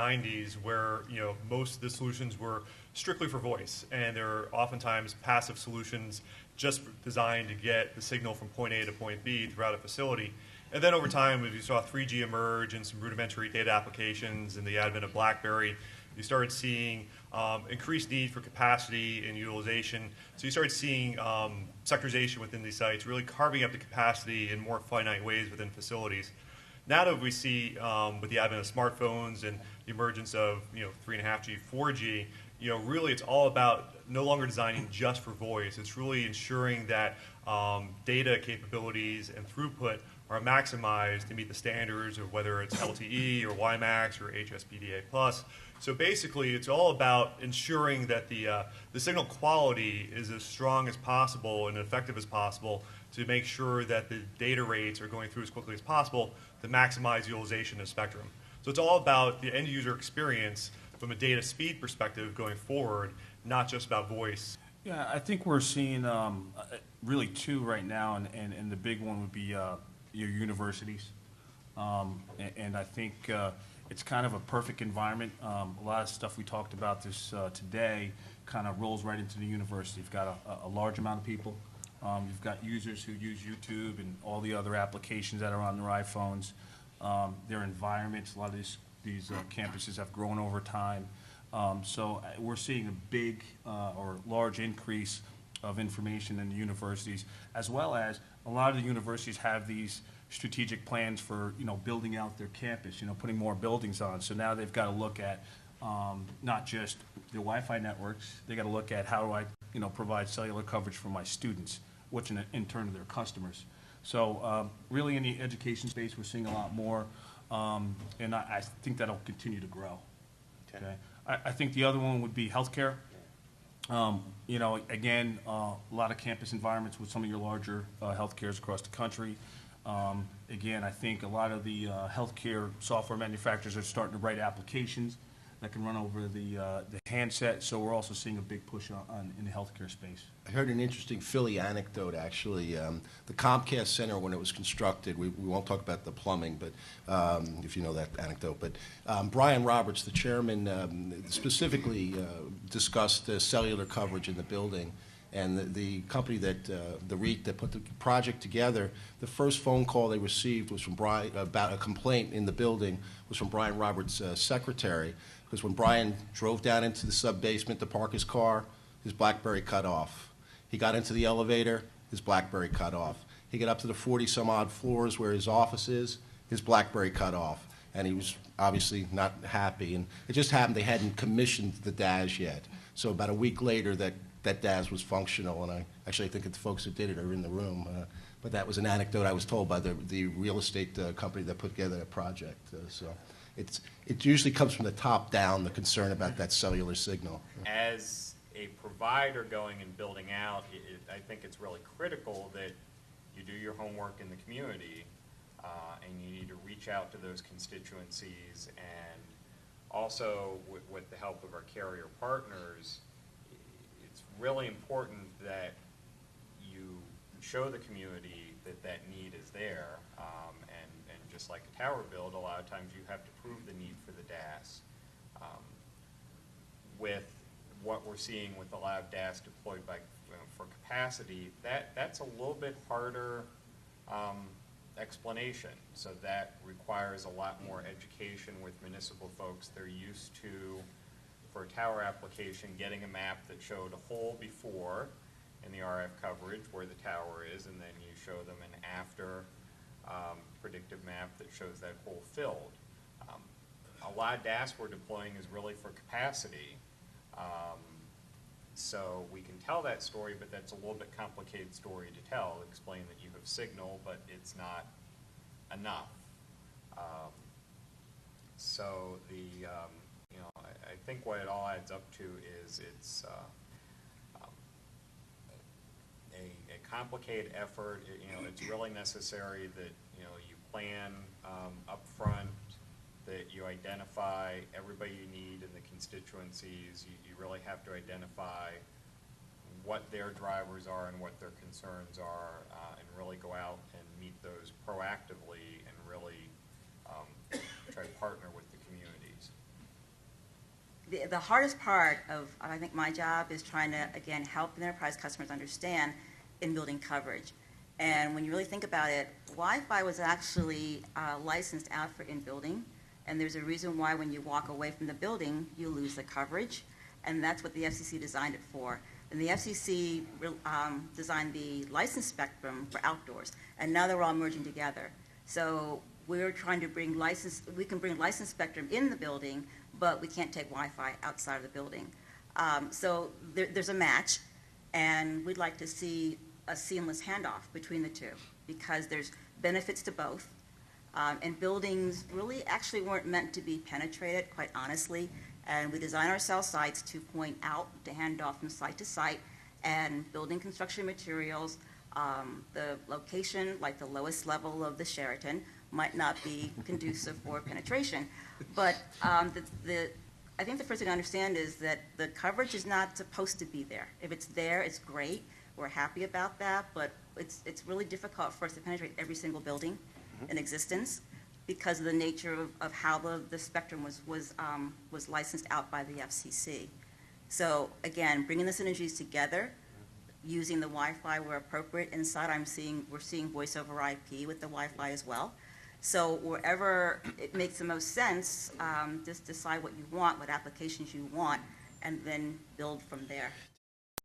90s where most of the solutions were strictly for voice, and they're oftentimes passive solutions just designed to get the signal from point A to point B throughout a facility. And then over time, as you saw 3G emerge and some rudimentary data applications and the advent of BlackBerry, you started seeing increased need for capacity and utilization. So you started seeing sectorization within these sites, really carving up the capacity in more finite ways within facilities. Now that we see with the advent of smartphones and the emergence of 3.5G, 4G, really it's all about no longer designing just for voice. It's really ensuring that data capabilities and throughput are maximized to meet the standards of whether it's LTE or WiMAX or HSPDA+. So basically, it's all about ensuring that the signal quality is as strong as possible and effective as possible to make sure that the data rates are going through as quickly as possible to maximize utilization of spectrum. So it's all about the end user experience from a data speed perspective going forward, not just about voice. Yeah, I think we're seeing really two right now, and the big one would be your universities. And I think it's kind of a perfect environment. A lot of stuff we talked about this today kind of rolls right into the university. You've got a large amount of people. You've got users who use YouTube and all the other applications that are on their iPhones. Their environments, a lot of these campuses have grown over time. So we're seeing a big or large increase of information in the universities, as well as a lot of the universities have these strategic plans for building out their campus, putting more buildings on. So now they've got to look at not just their Wi-Fi networks. They got to look at how do I provide cellular coverage for my students, which in turn to their customers. So really in the education space, we're seeing a lot more, and I think that'll continue to grow. Okay. I think the other one would be healthcare. Again, a lot of campus environments with some of your larger healthcares across the country. Again, I think a lot of the healthcare software manufacturers are starting to write applications that can run over the handset. So we're also seeing a big push in the healthcare space. I heard an interesting Philly anecdote, actually. The Comcast Center, when it was constructed, we won't talk about the plumbing, but if you know that anecdote, but Brian Roberts, the chairman, specifically discussed cellular coverage in the building. And the company the REIT that put the project together, the first phone call they received was from Brian about a complaint in the building, was from Brian Roberts' secretary, because when Brian drove down into the sub-basement to park his car, his BlackBerry cut off. He got into the elevator, his BlackBerry cut off. He got up to the 40-some-odd floors where his office is, his BlackBerry cut off. And he was obviously not happy. And it just happened they hadn't commissioned the DAS yet. So about a week later, that DAS was functional, and I actually think that the folks that did it are in the room. But that was an anecdote I was told by the real estate company that put together that project. So it usually comes from the top down, the concern about that cellular signal. As a provider going and building out, I think it's really critical that you do your homework in the community, and you need to reach out to those constituencies, and also with the help of our carrier partners, it's really important that you show the community that need is there, and just like a tower build, a lot of times you have to prove the need for the DAS. With what we're seeing with a lot of DAS deployed for capacity, that's a little bit harder explanation. So that requires a lot more education with municipal folks. They're used to, for a tower application, getting a map that showed a hole before in the RF coverage where the tower is, and then you show them an after predictive map that shows that hole filled. A lot of DAS we're deploying is really for capacity. So we can tell that story, but that's a little bit complicated story to tell. Explain that you have signal, but it's not enough. So the I think what it all adds up to is it's a complicated effort. It's really necessary that you plan up front, that you identify everybody you need in the constituencies. You really have to identify what their drivers are and what their concerns are, and really go out and meet those proactively and really try to partner with the communities. the hardest part of, I think, my job is trying to, again, help enterprise customers understand in-building coverage. And when you really think about it, Wi-Fi was actually licensed out for in-building, and there's a reason why when you walk away from the building, you lose the coverage, and that's what the FCC designed it for. And the FCC designed the license spectrum for outdoors, and now they're all merging together. So we're trying to bring we can bring license spectrum in the building, but we can't take Wi-Fi outside of the building. So there's a match, and we'd like to see a seamless handoff between the two, because there's benefits to both. And buildings really actually weren't meant to be penetrated, quite honestly. And we design our cell sites to point out, to hand off from site to site, and building construction materials, the location, like the lowest level of the Sheraton, might not be conducive for penetration. But I think the first thing to understand is that the coverage is not supposed to be there. If it's there, it's great. We're happy about that, but it's really difficult for us to penetrate every single building in existence because of the nature of how the spectrum was licensed out by the FCC. So again, bringing the synergies together, using the Wi-Fi where appropriate. Inside, we're seeing voice over IP with the Wi-Fi as well. So wherever it makes the most sense, just decide what you want, what applications you want, and then build from there.